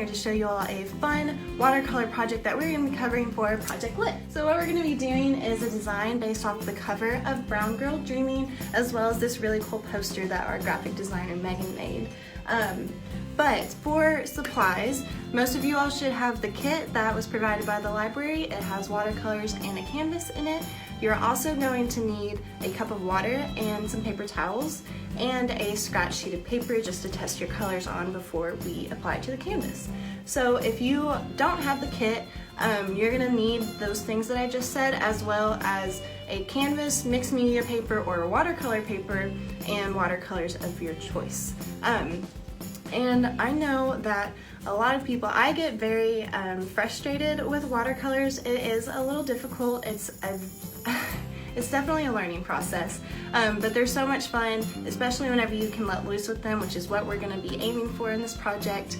here to show you all a fun watercolor project that we're going to be covering for Project Lit. So what we're going to be doing is a design based off the cover of Brown Girl Dreaming, as well as this really cool poster that our graphic designer Megan made. But for supplies, most of you all should have the kit that was provided by the library. It has watercolors and a canvas in it. You're also going to need a cup of water and some paper towels and a scratch sheet of paper just to test your colors on before we apply it to the canvas. So if you don't have the kit, you're gonna need those things that I just said, as well as a canvas, mixed media paper, or watercolor paper, and watercolors of your choice. And I know that a lot of people, I get very frustrated with watercolors. It is a little difficult. It's definitely a learning process, but they're so much fun, especially whenever you can let loose with them, which is what we're going to be aiming for in this project.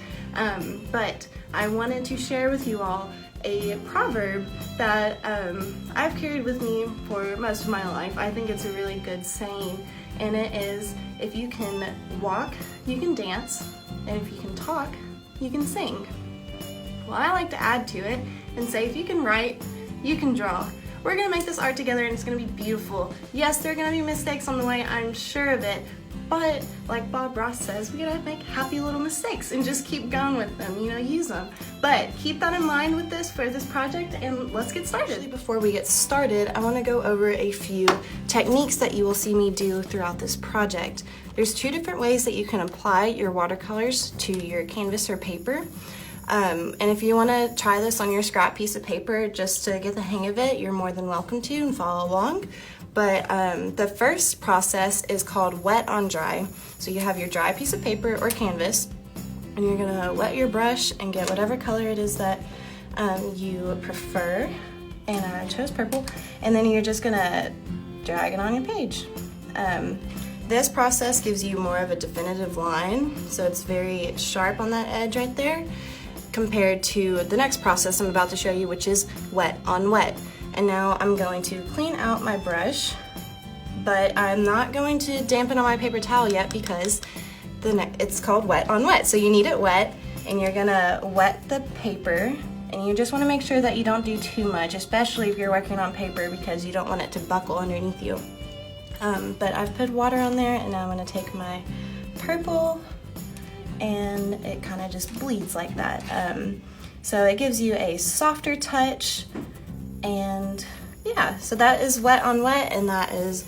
But I wanted to share with you all a proverb that I've carried with me for most of my life. I think it's a really good saying, and it is, if you can walk, you can dance, and if you can talk, you can sing. Well, I like to add to it and say, if you can write, you can draw. We're gonna make this art together and it's gonna be beautiful. Yes, there are gonna be mistakes on the way, I'm sure of it, but like Bob Ross says, we gotta make happy little mistakes and just keep going with them, you know, use them. But keep that in mind with this for this project, and let's get started. Actually, before we get started, I wanna go over a few techniques that you will see me do throughout this project. There's two different ways that you can apply your watercolors to your canvas or paper. And if you want to try this on your scrap piece of paper just to get the hang of it, you're more than welcome to and follow along. But the first process is called wet on dry. So you have your dry piece of paper or canvas, and you're going to wet your brush and get whatever color it is that you prefer. And I chose purple. And then you're just going to drag it on your page. This process gives you more of a definitive line, so it's very sharp on that edge right there, compared to the next process I'm about to show you, which is wet on wet. And now I'm going to clean out my brush, but I'm not going to dampen on my paper towel yet because it's called wet on wet. So you need it wet, and you're gonna wet the paper, and you just wanna make sure that you don't do too much, especially if you're working on paper, because you don't want it to buckle underneath you. But I've put water on there, and now I'm gonna take my purple, and it kind of just bleeds like that. So it gives you a softer touch, and yeah, so that is wet on wet, and that is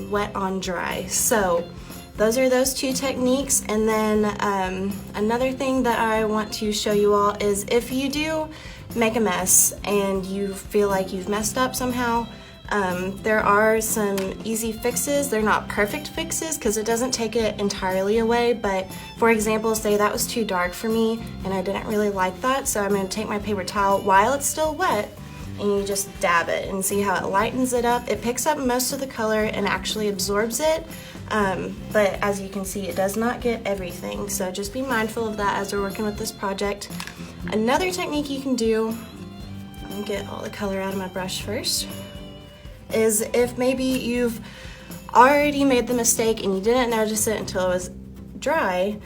wet on dry. So those are those two techniques. And then another thing that I want to show you all is, if you do make a mess and you feel like you've messed up somehow, there are some easy fixes. They're not perfect fixes because it doesn't take it entirely away, but for example, say that was too dark for me and I didn't really like that, so I'm going to take my paper towel while it's still wet, and you just dab it and see how it lightens it up. It picks up most of the color and actually absorbs it, but as you can see, it does not get everything, so just be mindful of that as we're working with this project. Another technique you can do, let me get all the color out of my brush first, is if maybe you've already made the mistake and you didn't notice it until it was dry.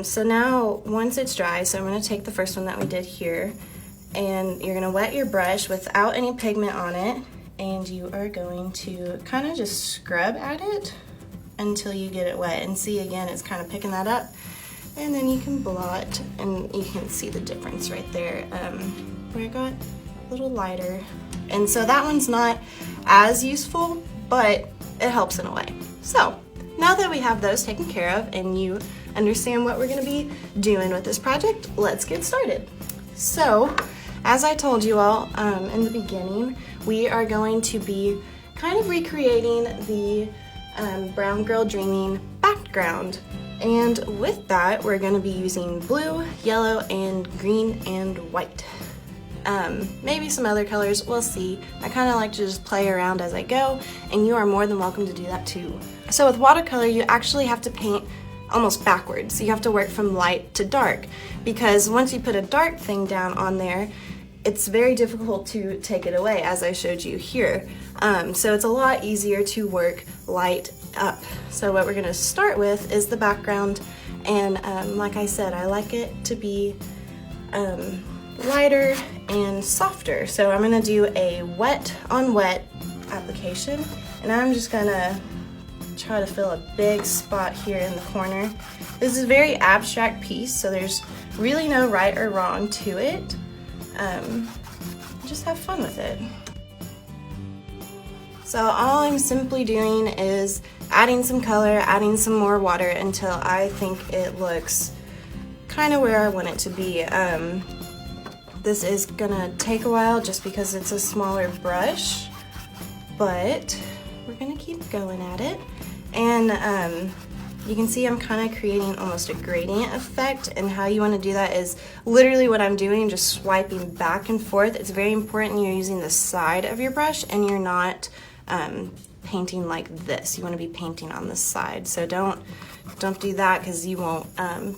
So now once it's dry, so I'm going to take the first one that we did here, and you're going to wet your brush without any pigment on it, and you are going to kind of just scrub at it until you get it wet, and see, again, it's kind of picking that up, and then you can blot, and you can see the difference right there where it got a little lighter. And so that one's not as useful, but it helps in a way. So now that we have those taken care of and you understand what we're gonna be doing with this project, let's get started. So as I told you all in the beginning, we are going to be kind of recreating the Brown Girl Dreaming background. And with that, we're gonna be using blue, yellow, and green and white. Maybe some other colors, we'll see. I kind of like to just play around as I go, and you are more than welcome to do that too. So with watercolor, you actually have to paint almost backwards. You have to work from light to dark, because once you put a dark thing down on there, it's very difficult to take it away, as I showed you here. So it's a lot easier to work light up. So what we're gonna start with is the background, and like I said, I like it to be lighter and softer. So I'm gonna do a wet on wet application, and I'm just gonna try to fill a big spot here in the corner. This is a very abstract piece, so there's really no right or wrong to it. Just have fun with it. So all I'm simply doing is adding some color, adding some more water until I think it looks kind of where I want it to be. This is gonna take a while just because it's a smaller brush, but we're gonna keep going at it. And you can see I'm kind of creating almost a gradient effect, and how you want to do that is literally what I'm doing, just swiping back and forth. It's very important you're using the side of your brush and you're not painting like this. You want to be painting on the side, so don't do that because you won't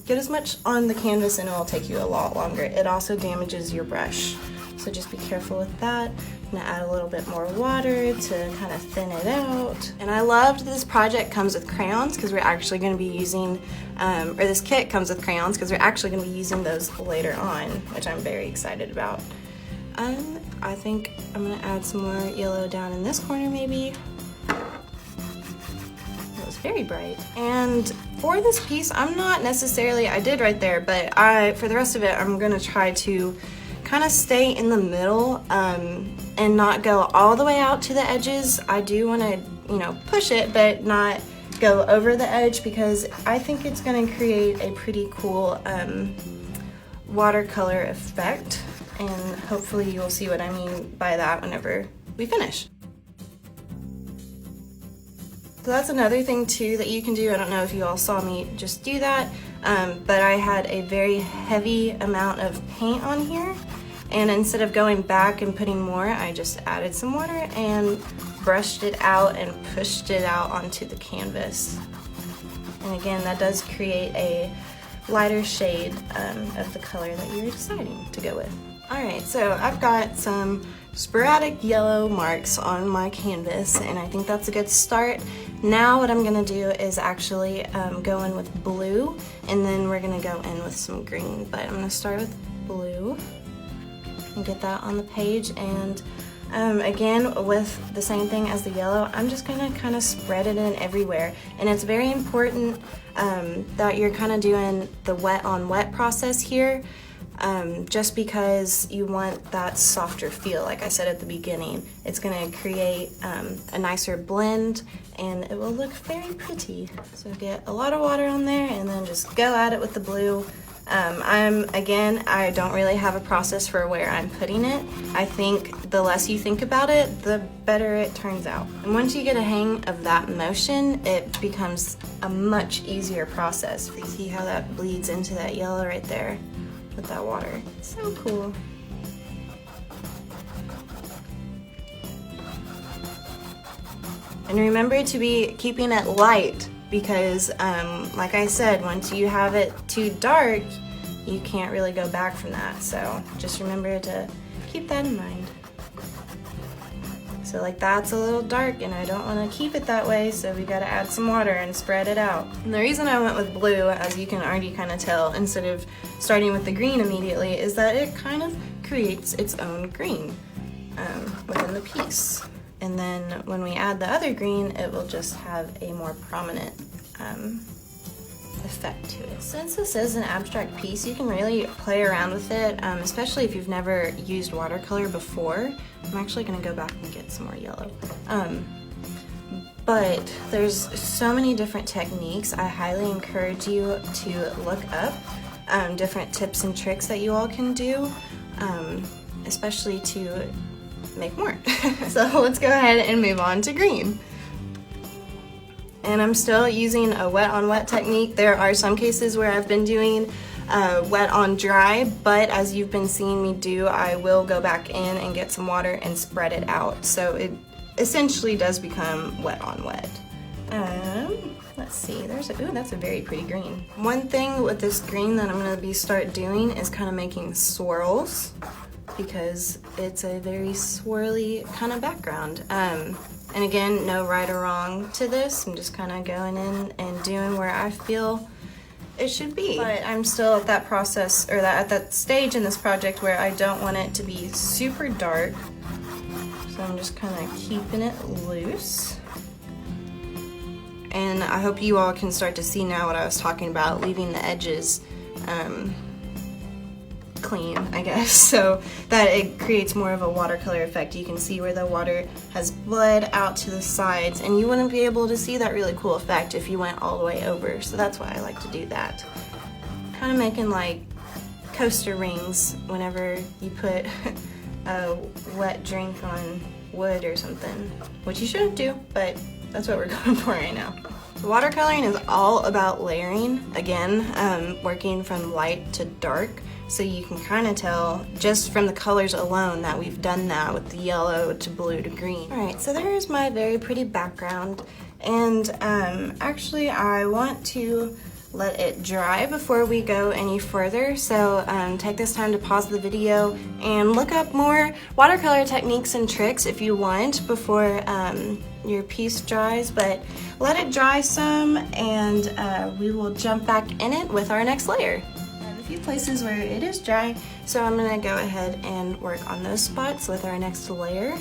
get as much on the canvas and it will take you a lot longer. It also damages your brush, so just be careful with that. I'm gonna add a little bit more water to kind of thin it out. And I loved this project comes with crayons because we're actually going to be using, or this kit comes with crayons because we're actually going to be using those later on, which I'm very excited about. I think I'm going to add some more yellow down in this corner maybe. It was very bright. And for this piece, I'm not necessarily, I did right there, but for the rest of it, I'm going to try to kind of stay in the middle and not go all the way out to the edges. I do want to, you know, push it, but not go over the edge because I think it's going to create a pretty cool watercolor effect, and hopefully you'll see what I mean by that whenever we finish. So that's another thing too that you can do. I don't know if you all saw me just do that, but I had a very heavy amount of paint on here, and instead of going back and putting more, I just added some water and brushed it out and pushed it out onto the canvas. And again, that does create a lighter shade of the color that you're deciding to go with. Alright, so I've got some sporadic yellow marks on my canvas, and I think that's a good start. Now what I'm going to do is actually go in with blue, and then we're going to go in with some green. But I'm going to start with blue and get that on the page, and again with the same thing as the yellow, I'm just going to kind of spread it in everywhere. And it's very important that you're kind of doing the wet on wet process here, just because you want that softer feel. Like I said at the beginning, it's going to create a nicer blend and it will look very pretty. So get a lot of water on there and then just go at it with the blue. I don't really have a process for where I'm putting it. I think the less you think about it, the better it turns out. And once you get a hang of that motion, it becomes a much easier process. You see how that bleeds into that yellow right there with that water. So cool. And remember to be keeping it light, because like I said, once you have it too dark, you can't really go back from that. So just remember to keep that in mind. So like that's a little dark and I don't want to keep it that way, so we got to add some water and spread it out. And the reason I went with blue, as you can already kind of tell, instead of starting with the green immediately, is that it kind of creates its own green within the piece. And then when we add the other green, it will just have a more prominent effect to it. Since this is an abstract piece, you can really play around with it, especially if you've never used watercolor before. I'm actually going to go back and get some more yellow. But there's so many different techniques. I highly encourage you to look up different tips and tricks that you all can do, especially to make more. So let's go ahead and move on to green. And I'm still using a wet on wet technique. There are some cases where I've been doing wet on dry, but as you've been seeing me do, I will go back in and get some water and spread it out. So it essentially does become wet on wet. Let's see, that's a very pretty green. One thing with this green that I'm gonna start doing is kind of making swirls, because it's a very swirly kind of background. And again, no right or wrong to this. I'm just kind of going in and doing where I feel it should be. But I'm still at that process, or at that stage in this project where I don't want it to be super dark. So I'm just kind of keeping it loose. And I hope you all can start to see now what I was talking about, leaving the edges clean, I guess, so that it creates more of a watercolor effect. You can see where the water has bled out to the sides, and you wouldn't be able to see that really cool effect if you went all the way over, so that's why I like to do that. Kind of making like coaster rings whenever you put a wet drink on wood or something, which you shouldn't do, but that's what we're going for right now. Watercoloring is all about layering, again, working from light to dark, so you can kind of tell just from the colors alone that we've done that with the yellow to blue to green. All right, so there's my very pretty background, and actually I want to let it dry before we go any further, so take this time to pause the video and look up more watercolor techniques and tricks if you want before your piece dries, but let it dry some, and we will jump back in it with our next layer. I have a few places where it is dry, so I'm gonna go ahead and work on those spots with our next layer.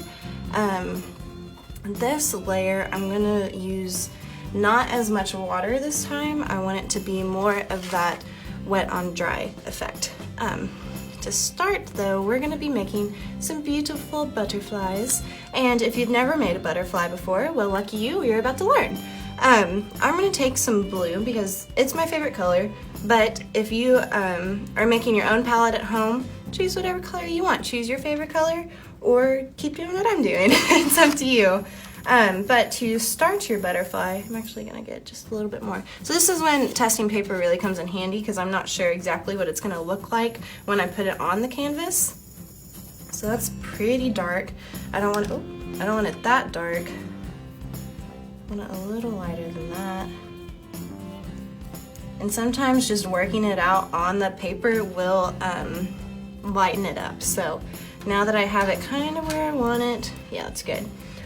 This layer I'm gonna use not as much water this time. I want it to be more of that wet on dry effect. To start though, we're gonna be making some beautiful butterflies. And if you've never made a butterfly before, well, lucky you, you're about to learn. I'm gonna take some blue because it's my favorite color, but if you are making your own palette at home, choose whatever color you want. Choose your favorite color or keep doing what I'm doing. It's up to you. But to start your butterfly, I'm actually gonna get just a little bit more. So this is when testing paper really comes in handy, because I'm not sure exactly what it's gonna look like when I put it on the canvas. So that's pretty dark. I don't want it that dark. I want it a little lighter than that. And sometimes just working it out on the paper will lighten it up. So now that I have it kind of where I want it, yeah, that's good.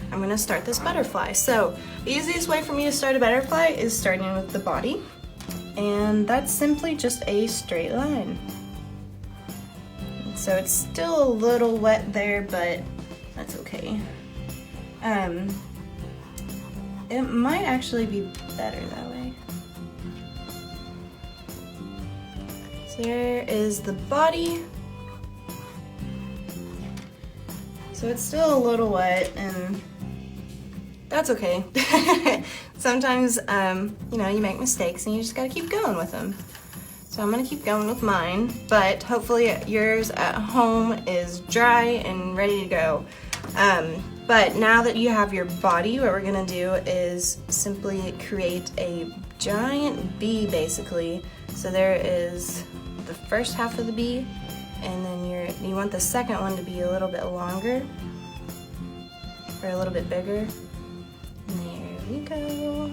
I'm gonna start this butterfly. So the easiest way for me to start a butterfly is starting with the body, and that's simply just a straight line. So it's still a little wet there, but that's okay. It might actually be better that way. So there is the body. So it's still a little wet, and that's okay. Sometimes, you know, you make mistakes and you just gotta keep going with them. So I'm gonna keep going with mine, but hopefully yours at home is dry and ready to go. But now that you have your body, what we're gonna do is simply create a giant bee, basically. So there is the first half of the bee, and then you want the second one to be a little bit longer, or a little bit bigger. There we go.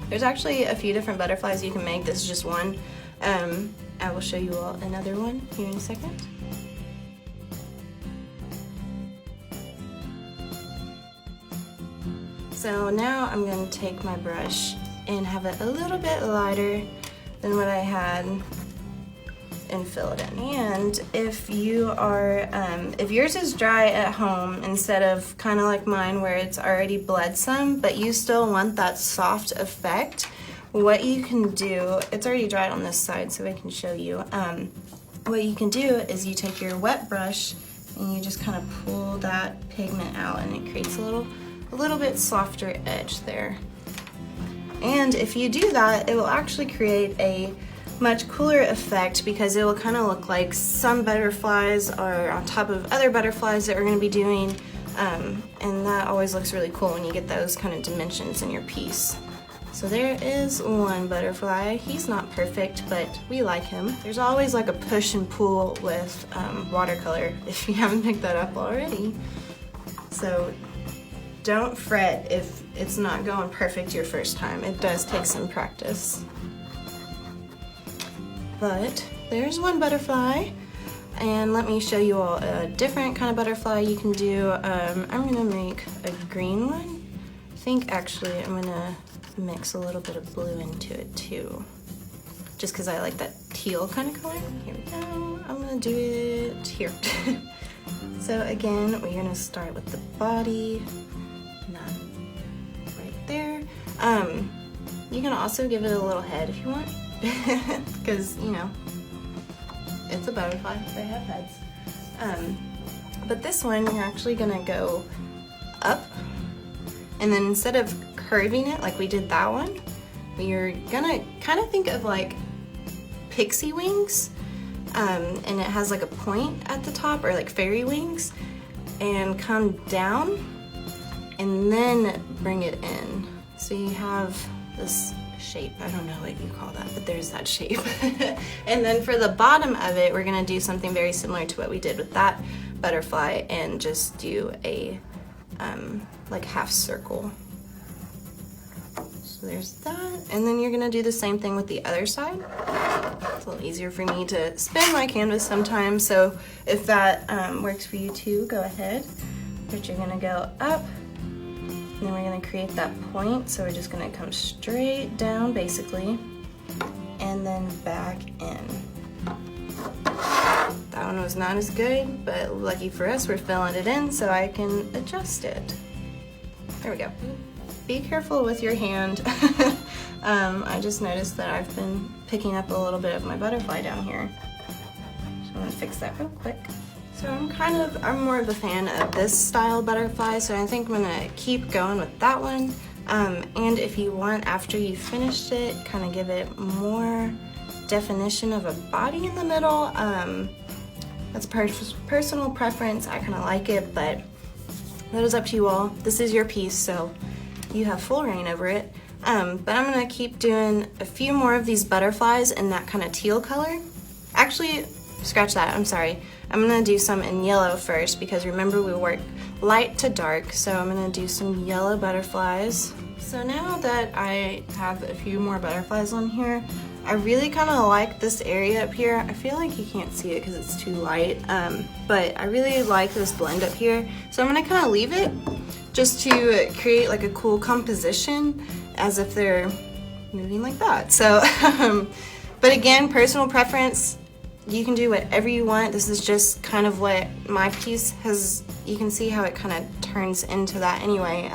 There's actually a few different butterflies you can make. This is just one. I will show you all another one here in a second. So now I'm going to take my brush and have it a little bit lighter than what I had and fill it in. And if you are, if yours is dry at home instead of kind of like mine where it's already bled some, but you still want that soft effect, what you can do, it's already dried on this side so I can show you. What you can do is you take your wet brush and you just kind of pull that pigment out, and it creates a little bit softer edge there. And if you do that, it will actually create a much cooler effect, because it will kind of look like some butterflies are on top of other butterflies that we're going to be doing, and that always looks really cool when you get those kind of dimensions in your piece. So there is one butterfly. He's not perfect, but we like him. There's always like a push and pull with watercolor, if you haven't picked that up already. So don't fret if it's not going perfect your first time. It does take some practice. But there's one butterfly, and let me show you all a different kind of butterfly you can do. I'm gonna make a green one. I think actually I'm gonna mix a little bit of blue into it too. just because I like that teal kind of color. Here we go. I'm gonna do it here. So again, we're gonna start with the body, not right there. You can also give it a little head if you want, because you know, it's a butterfly, they have heads. But this one, you're actually gonna go up, and then instead of curving it like we did that one, you're gonna kind of think of like pixie wings, and it has like a point at the top, or like fairy wings, and come down and then bring it in. So you have this shape, I don't know what you call that, but there's that shape. And then for the bottom of it, we're gonna do something very similar to what we did with that butterfly, and just do a like half circle. So there's that, and then you're gonna do the same thing with the other side. It's a little easier for me to spin my canvas sometimes, so if that works for you too, go ahead. But you're gonna go up, and then we're gonna create that point, so we're just gonna come straight down basically, and then back in. That one was not as good, but lucky for us, we're filling it in so I can adjust it. There we go. Be careful with your hand. I just noticed that I've been picking up a little bit of my butterfly down here. So I'm gonna fix that real quick. So I'm more of a fan of this style butterfly, so I think I'm gonna keep going with that one. And if you want, after you finished it, kind of give it more definition of a body in the middle. That's personal preference. I kind of like it, but that is up to you all. This is your piece, so you have full reign over it. But I'm gonna keep doing a few more of these butterflies in that kind of teal color. Actually, scratch that, I'm sorry. I'm gonna do some in yellow first, because remember we work light to dark, so I'm gonna do some yellow butterflies. So now that I have a few more butterflies on here, I really kind of like this area up here. I feel like you can't see it because it's too light, but I really like this blend up here. So I'm gonna kind of leave it just to create like a cool composition as if they're moving like that. So, but again, personal preference, you can do whatever you want. This is just kind of what my piece has, you can see how it kind of turns into that anyway.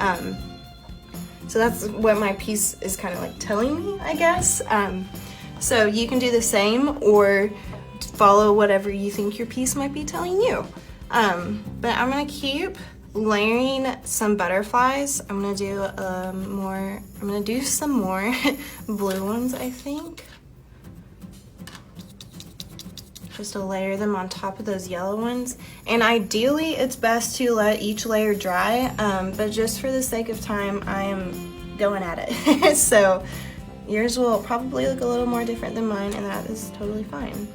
So that's what my piece is kind of like telling me, I guess. So you can do the same or follow whatever you think your piece might be telling you. But I'm gonna keep layering some butterflies. I'm gonna do some more blue ones, I think. Just to layer them on top of those yellow ones. And ideally, it's best to let each layer dry, but just for the sake of time, I am going at it. So yours will probably look a little more different than mine, and that is totally fine.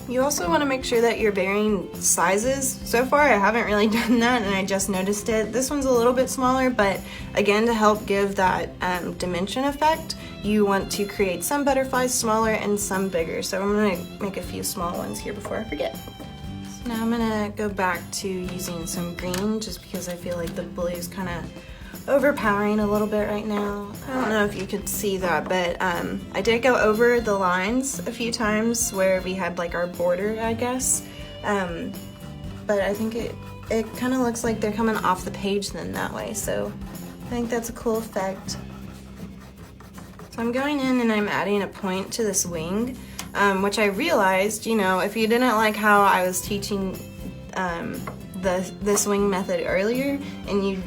You also want to make sure that you're varying sizes. So far, I haven't really done that, and I just noticed it. This one's a little bit smaller, but again, to help give that dimension effect, you want to create some butterflies smaller and some bigger. So I'm gonna make a few small ones here before I forget. So now I'm gonna go back to using some green, just because I feel like the blue is kind of overpowering a little bit right now. I don't know if you could see that, but I did go over the lines a few times where we had like our border, I guess. But I think it kind of looks like they're coming off the page then that way. So I think that's a cool effect. So I'm going in and I'm adding a point to this wing, which I realized, you know, if you didn't like how I was teaching this wing method earlier and you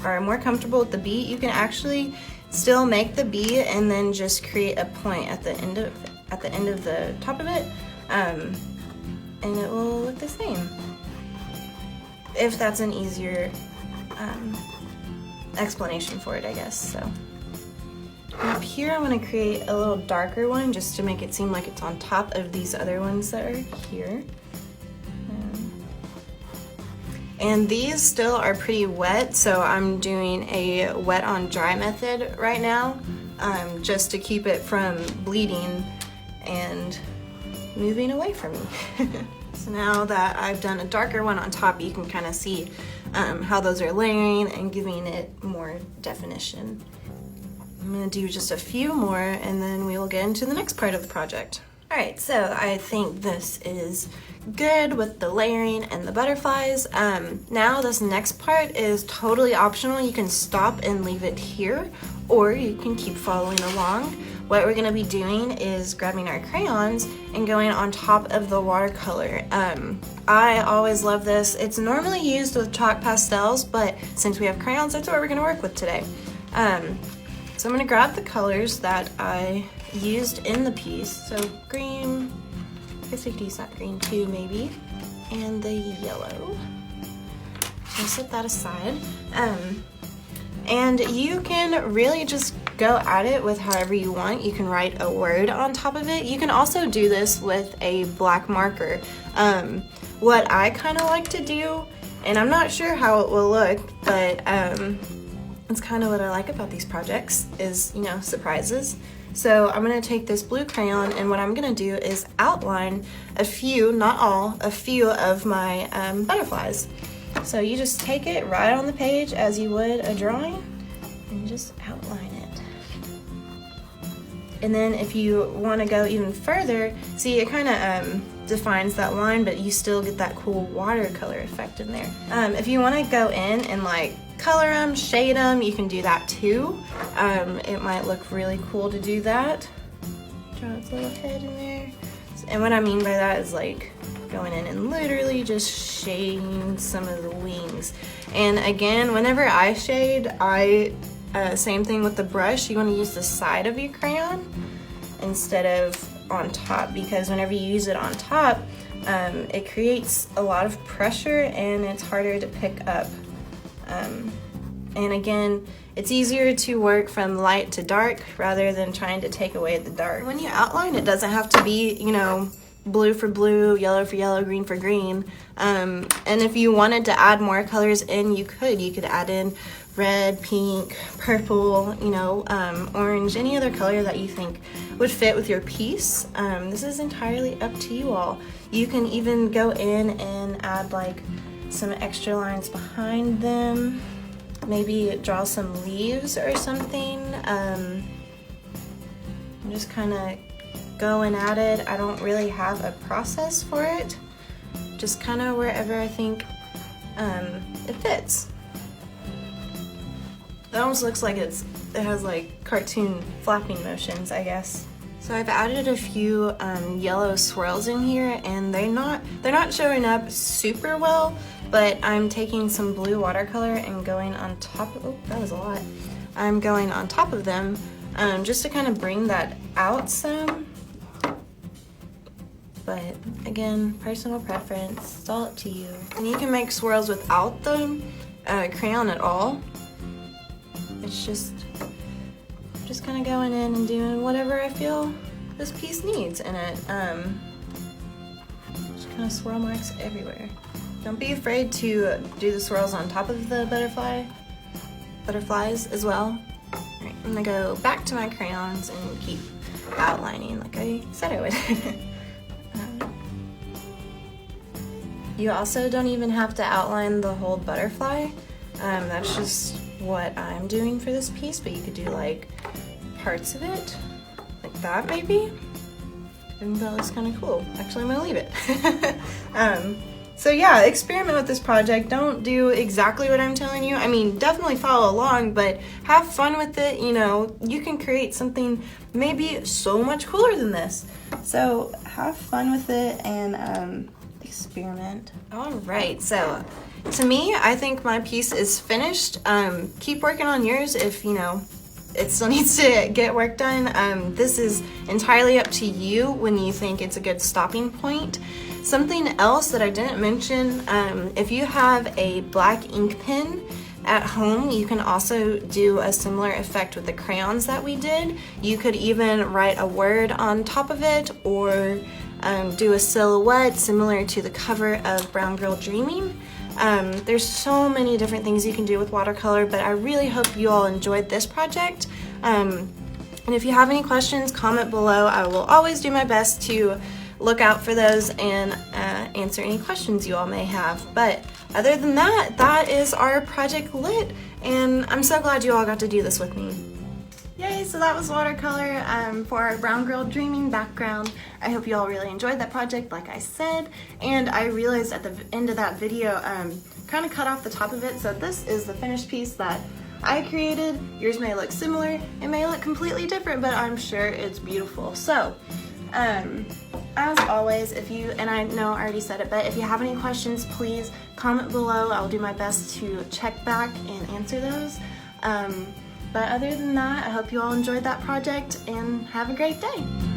are more comfortable with the beat, you can actually still make the beat and then just create a point at the end of the top of it, and it will look the same. If that's an easier explanation for it, I guess. So up here, I'm going to create a little darker one just to make it seem like it's on top of these other ones that are here. And these still are pretty wet, so I'm doing a wet on dry method right now, just to keep it from bleeding and moving away from me. So now that I've done a darker one on top, you can kind of see how those are layering and giving it more definition. I'm gonna do just a few more and then we will get into the next part of the project. All right, so I think this is good with the layering and the butterflies. Now this next part is totally optional. You can stop and leave it here, or you can keep following along. What we're gonna be doing is grabbing our crayons and going on top of the watercolor. I always love this. It's normally used with chalk pastels, but since we have crayons, that's what we're gonna work with today. So I'm gonna grab the colors that I used in the piece. So green, I guess I could use that green too maybe, and the yellow. I'll set that aside. And you can really just go at it with however you want. You can write a word on top of it. You can also do this with a black marker. What I kind of like to do, and I'm not sure how it will look, but it's kind of what I like about these projects is, you know, surprises. So I'm gonna take this blue crayon, and what I'm gonna do is outline a few, not all, a few of my butterflies. So you just take it right on the page as you would a drawing and just outline it. And then if you want to go even further, see it kind of defines that line, but you still get that cool watercolor effect in there. If you want to go in and like color them, shade them, you can do that too. It might look really cool to do that. Draw its little head in there. And what I mean by that is like going in and literally just shading some of the wings. And again, whenever I shade, same thing with the brush, you want to use the side of your crayon instead of on top, because whenever you use it on top, it creates a lot of pressure and it's harder to pick up. And again, it's easier to work from light to dark rather than trying to take away the dark. When you outline, it doesn't have to be, you know, blue for blue, yellow for yellow, green for green. And if you wanted to add more colors in, you could add in red, pink, purple, you know, orange, any other color that you think would fit with your piece. This is entirely up to you all. You can even go in and add like some extra lines behind them, maybe draw some leaves or something. I'm just kind of going at it. I don't really have a process for it, just kind of wherever I think it fits. It almost looks like it has like cartoon flapping motions, I guess. So I've added a few yellow swirls in here, and they're not showing up super well, but I'm taking some blue watercolor and going on top of, oh, that was a lot. I'm going on top of them just to kind of bring that out some. But again, personal preference, it's all up to you. And you can make swirls without the crayon at all. It's just kind of going in and doing whatever I feel this piece needs in it. Just kind of swirl marks everywhere. Don't be afraid to do the swirls on top of the butterflies as well. All right, I'm gonna go back to my crayons and keep outlining like I said I would. You also don't even have to outline the whole butterfly. That's just what I'm doing for this piece, but you could do like parts of it, like that maybe. I think that looks kind of cool. Actually, I'm gonna leave it. So yeah, experiment with this project. Don't do exactly what I'm telling you. I mean, definitely follow along, but have fun with it. You know, you can create something maybe so much cooler than this. So have fun with it and experiment. All right, so to me, I think my piece is finished. Keep working on yours if, you know, it still needs to get work done. This is entirely up to you when you think it's a good stopping point. Something else that I didn't mention, if you have a black ink pen at home, you can also do a similar effect with the crayons that we did. You could even write a word on top of it, or do a silhouette similar to the cover of Brown Girl Dreaming. There's so many different things you can do with watercolor, but I really hope you all enjoyed this project. And if you have any questions, comment below. I will always do my best to look out for those and answer any questions you all may have. But other than that, that is our project lit, and I'm so glad you all got to do this with me. Yay, so that was watercolor for our Brown Girl Dreaming background. I hope you all really enjoyed that project, like I said. And I realized at the end of that video, kind of cut off the top of it. So this is the finished piece that I created. Yours may look similar, it may look completely different, but I'm sure it's beautiful. So, as always, if you, and I know I already said it, but if you have any questions, please comment below. I'll do my best to check back and answer those. But other than that, I hope you all enjoyed that project and have a great day.